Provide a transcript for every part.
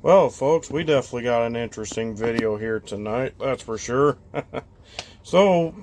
Well, folks, we definitely got an interesting video here tonight, that's for sure. So,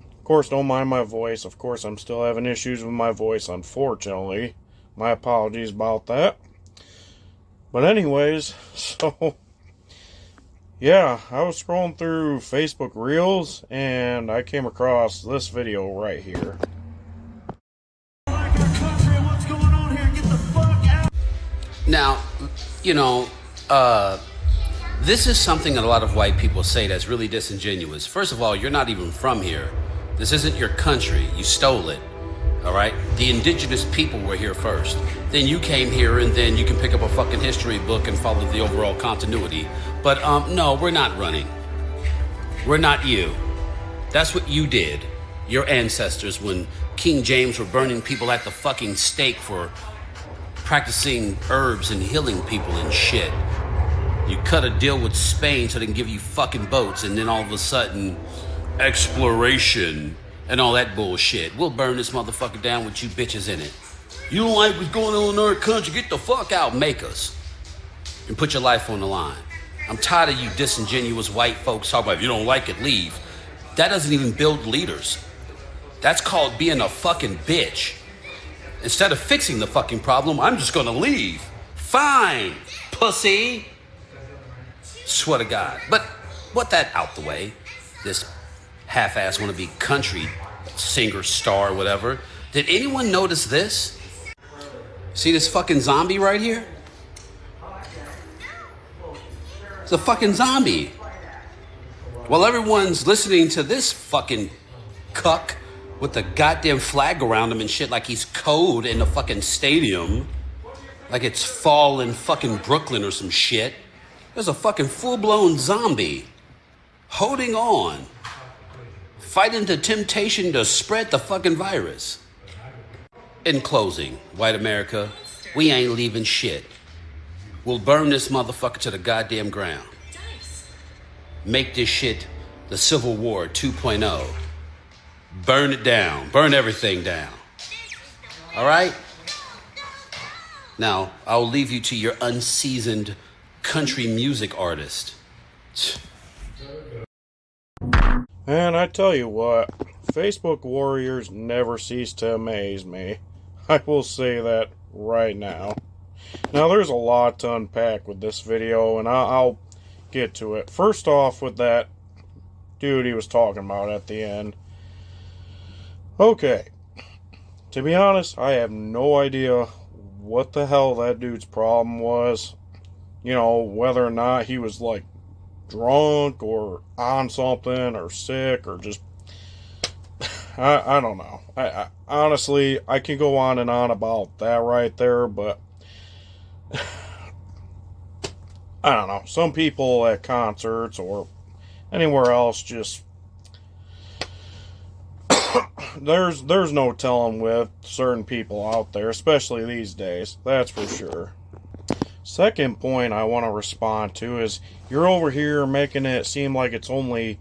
of course, don't mind my voice. Of course, I'm still having issues with my voice, unfortunately. My apologies about that. But anyways, so, yeah, I was scrolling through Facebook Reels, and I came across this video right here. Now, you know, this is something that a lot of white people say that's really disingenuous. First of all, you're not even from here. This isn't your country. You stole it. All right? The indigenous people were here first. Then you came here, and then you can pick up a fucking history book and follow the overall continuity. But no, we're not running. We're not you. That's what you did, your ancestors, when King James were burning people at the fucking stake for practicing herbs and healing people and shit. You cut a deal with Spain so they can give you fucking boats, and then all of a sudden, exploration and all that bullshit. We'll burn this motherfucker down with you bitches in it. You don't like what's going on in our country? Get the fuck out, make us. And put your life on the line. I'm tired of you disingenuous white folks talking about if you don't like it, leave. That doesn't even build leaders. That's called being a fucking bitch. Instead of fixing the fucking problem, I'm just gonna leave. Fine, pussy. Swear to God. But what that out the way, this half-ass wannabe country singer, star, whatever. Did anyone notice this? See this fucking zombie right here? It's a fucking zombie. While everyone's listening to this fucking cuck with the goddamn flag around him and shit like he's code in the fucking stadium, like it's fall in fucking Brooklyn or some shit, there's a fucking full-blown zombie holding on, fighting the temptation to spread the fucking virus. In closing, white America, we ain't leaving shit. We'll burn this motherfucker to the goddamn ground. Make this shit the Civil War 2.0. Burn it down. Burn everything down. All right? Now, I'll leave you to your unseasoned country music artist. And I tell you what, Facebook warriors never cease to amaze me. I will say that right now. Now, there's a lot to unpack with this video, and I'll get to it. First off, with that dude he was talking about at the end. Okay, to be honest, I have no idea what the hell that dude's problem was. You know, whether or not he was, like, drunk or on something or sick or just... I don't know. I honestly, I can go on and on about that right there, but... I don't know. Some people at concerts or anywhere else just... There's no telling with certain people out there, especially these days. That's for sure. Second point I want to respond to is you're over here making it seem like it's only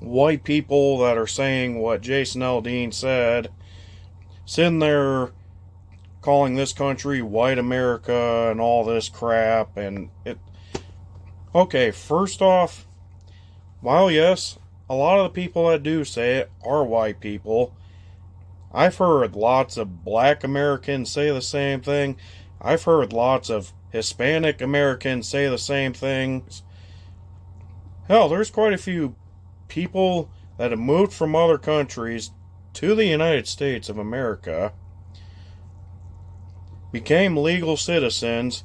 white people that are saying what Jason Aldean said, sitting there calling this country white America and all this crap, and it... Okay, first off, while yes, a lot of the people that do say it are white people, I've heard lots of black Americans say the same thing. I've heard lots of Hispanic Americans say the same things. Hell, there's quite a few people that have moved from other countries to the United States of America, became legal citizens,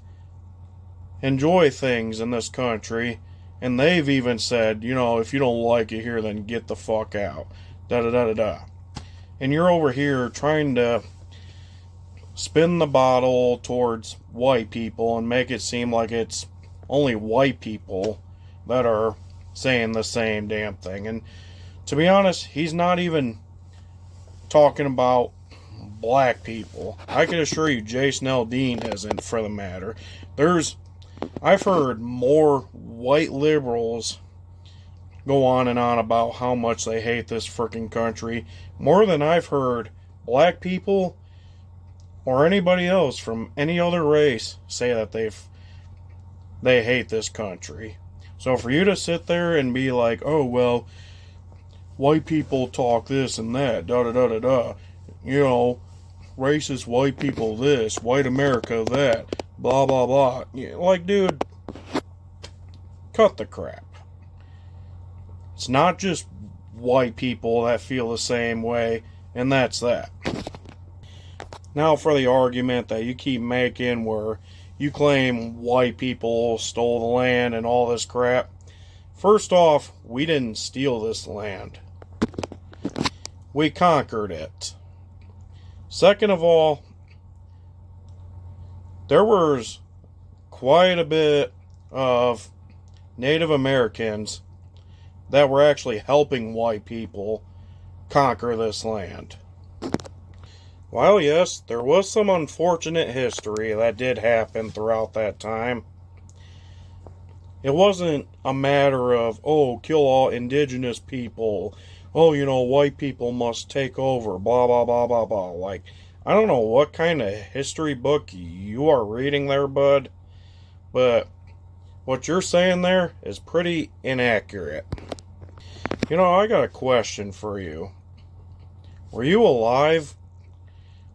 enjoy things in this country, and they've even said, you know, if you don't like it here, then get the fuck out. Da-da-da-da-da. And you're over here trying to spin the bottle towards white people and make it seem like it's only white people that are saying the same damn thing. And to be honest, he's not even talking about black people. I can assure you Jason Aldean isn't, for the matter. I've heard more white liberals go on and on about how much they hate this freaking country, more than I've heard black people or anybody else from any other race say that they've they hate this country. So for you to sit there and be like, oh, well, white people talk this and that, da da da da da, you know, racist white people this, white America that, blah blah blah. Like, dude, cut the crap. It's not just white people that feel the same way, and that's that. Now for the argument that you keep making where you claim white people stole the land and all this crap. First off, we didn't steal this land. We conquered it. Second of all, there was quite a bit of Native Americans that were actually helping white people conquer this land. While yes, there was some unfortunate history that did happen throughout that time. It wasn't a matter of, oh, kill all indigenous people. Oh, you know, white people must take over, blah, blah, blah, blah, blah. Like, I don't know what kind of history book you are reading there, bud, but what you're saying there is pretty inaccurate. You know, I got a question for you. Were you alive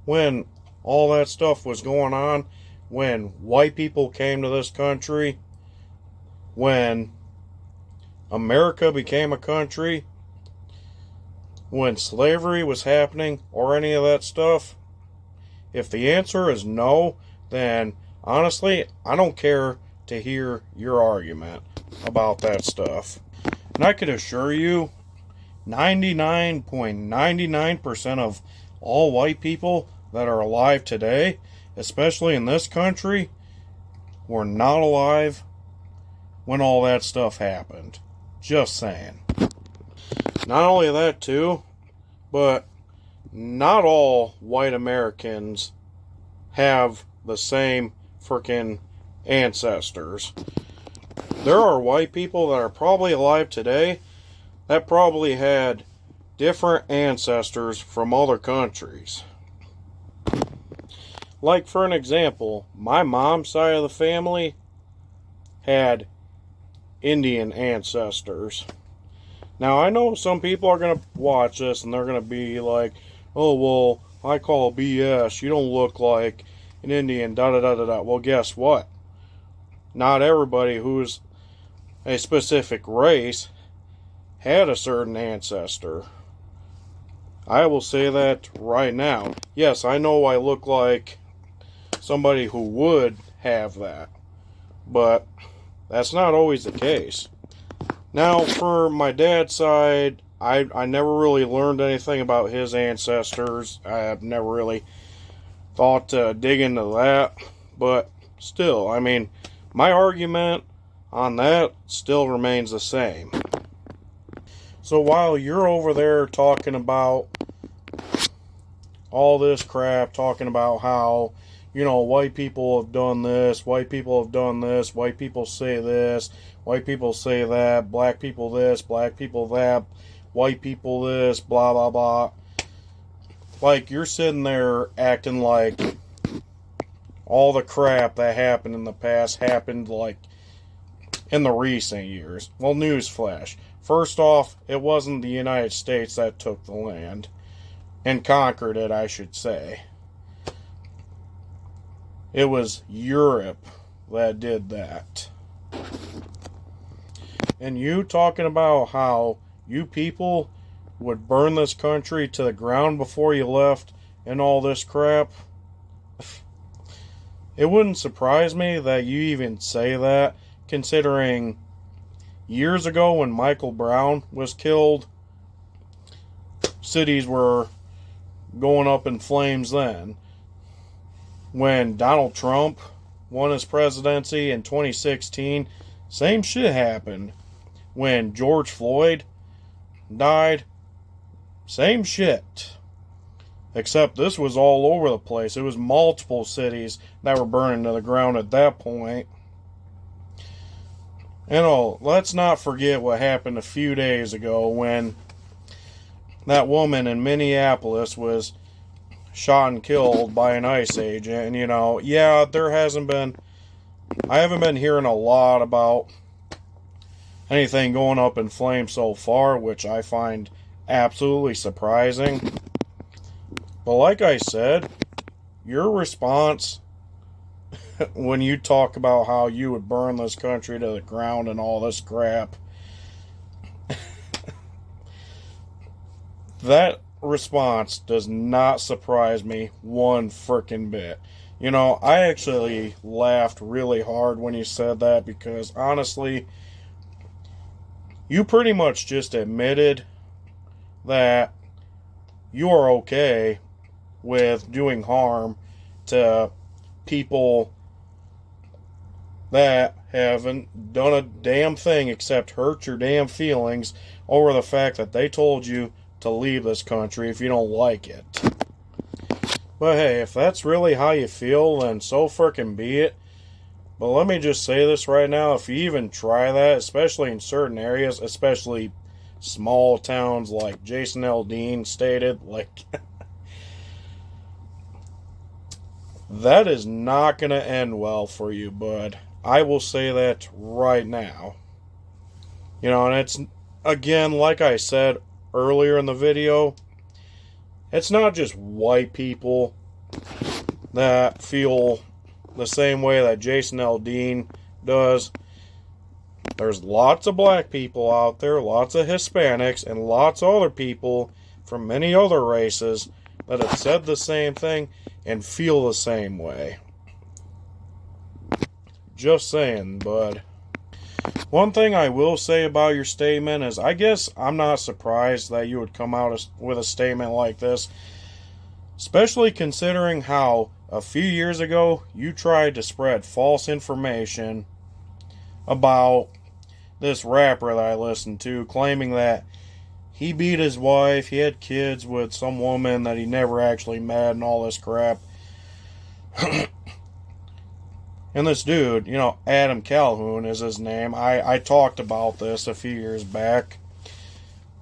when all that stuff was going on? When white people came to this country? When America became a country? When slavery was happening, or any of that stuff? If the answer is no, then honestly, I don't care to hear your argument about that stuff. And I can assure you, 99.99% of all white people that are alive today, especially in this country, were not alive when all that stuff happened. Just saying. Not only that too, but not all white Americans have the same freaking ancestors. There are white people that are probably alive today that probably had different ancestors from other countries. Like, for an example, my mom's side of the family had Indian ancestors. Now, I know some people are going to watch this and they're going to be like, oh, well, I call BS. You don't look like an Indian, da da da da da. Well, guess what? Not everybody who's a specific race had a certain ancestor. I will say that right now. Yes, I know I look like somebody who would have that, but that's not always the case. Now, for my dad's side, I never really learned anything about his ancestors. I have never really thought to dig into that, but still, I mean, my argument on that still remains the same. So while you're over there talking about all this crap, talking about how, you know, white people have done this, white people have done this, white people say this, white people say that, black people this, black people that, white people this, blah, blah, blah. Like, you're sitting there acting like all the crap that happened in the past happened, like, in the recent years. Well, newsflash. First off, it wasn't the United States that took the land. And conquered it, I should say. It was Europe that did that. And you talking about how you people would burn this country to the ground before you left and all this crap. It wouldn't surprise me that you even say that, considering years ago when Michael Brown was killed, cities were going up in flames then. When Donald Trump won his presidency in 2016, same shit happened. When George Floyd died, same shit. Except this was all over the place. It was multiple cities that were burning to the ground at that point. And let's not forget what happened a few days ago when that woman in Minneapolis was shot and killed by an ICE agent. And, you know, yeah, there hasn't been I haven't been hearing a lot about anything going up in flames so far, which I find absolutely surprising. But like I said, your response when you talk about how you would burn this country to the ground and all this crap, that response does not surprise me one frickin' bit. You know, I actually laughed really hard when you said that because honestly, you pretty much just admitted that you are okay with doing harm to people that haven't done a damn thing except hurt your damn feelings over the fact that they told you to leave this country if you don't like it. But hey, if that's really how you feel, then so frickin' be it. But let me just say this right now, if you even try that, especially in certain areas, especially small towns like Jason Aldean stated, like, that is not going to end well for you, bud. I will say that right now. You know, and it's, again, like I said earlier in the video, it's not just white people that feel the same way that Jason Aldean does. There's lots of black people out there, lots of Hispanics, and lots of other people from many other races that have said the same thing and feel the same way. Just saying, bud. One thing I will say about your statement is I guess I'm not surprised that you would come out with a statement like this, especially considering how a few years ago you tried to spread false information about this rapper that I listened to, claiming that he beat his wife, he had kids with some woman that he never actually met, and all this crap. And this dude, you know, Adam Calhoun is his name. I talked about this a few years back.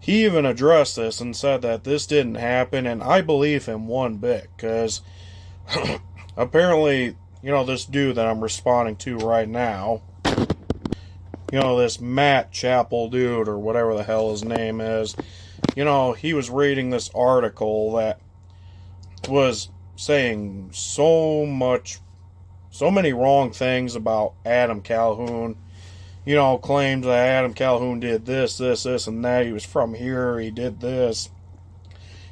He even addressed this and said that this didn't happen, and I believe him one bit, because apparently, you know, this dude that I'm responding to right now, you know, this Matt Chappell dude, or whatever the hell his name is, you know, he was reading this article that was saying so many wrong things about Adam Calhoun. You know, claimed that Adam Calhoun did this, and that. He was from here, he did this.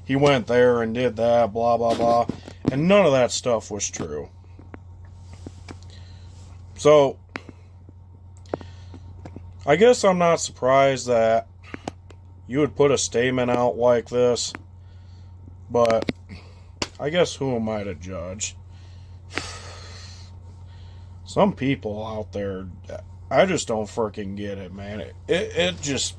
He went there and did that, blah, blah, blah. And none of that stuff was true. So, I guess I'm not surprised that you would put a statement out like this. But, I guess who am I to judge? Some people out there, I just don't freaking get it, man. It just,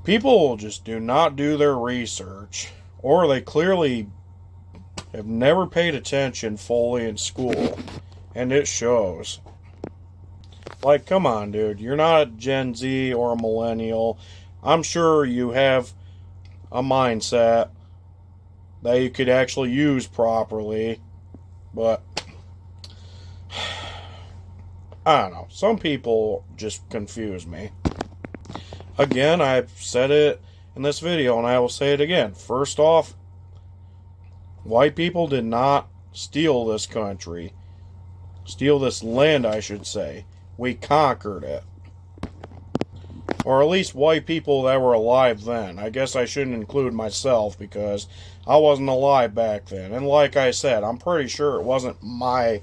people just do not do their research, or they clearly have never paid attention fully in school, and it shows. Like, come on, dude, you're not a Gen Z or a millennial. I'm sure you have a mindset that you could actually use properly, but I don't know. Some people just confuse me. Again, I've said it in this video, and I will say it again. First off, white people did not steal this country. Steal this land, I should say. We conquered it. Or at least white people that were alive then. I guess I shouldn't include myself because I wasn't alive back then. And like I said, I'm pretty sure it wasn't my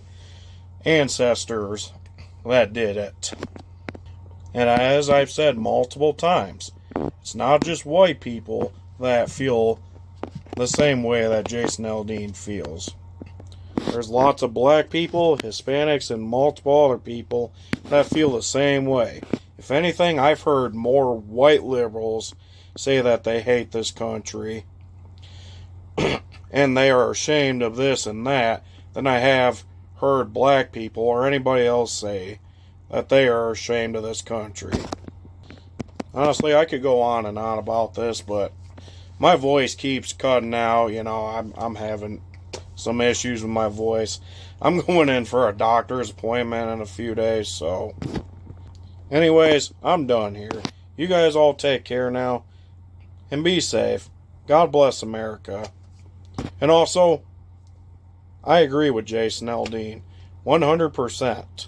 ancestors that did it. And as I've said multiple times, it's not just white people that feel the same way that Jason Aldean feels. There's lots of black people, Hispanics, and multiple other people that feel the same way. If anything, I've heard more white liberals say that they hate this country and they are ashamed of this and that than I have heard black people or anybody else say that they are ashamed of this country. Honestly, I could go on and on about this, but my voice keeps cutting out. You know, I'm having some issues with my voice. I'm going in for a doctor's appointment in a few days, so. Anyways, I'm done here. You guys all take care now. And be safe. God bless America. And also, I agree with Jason Aldean. 100%.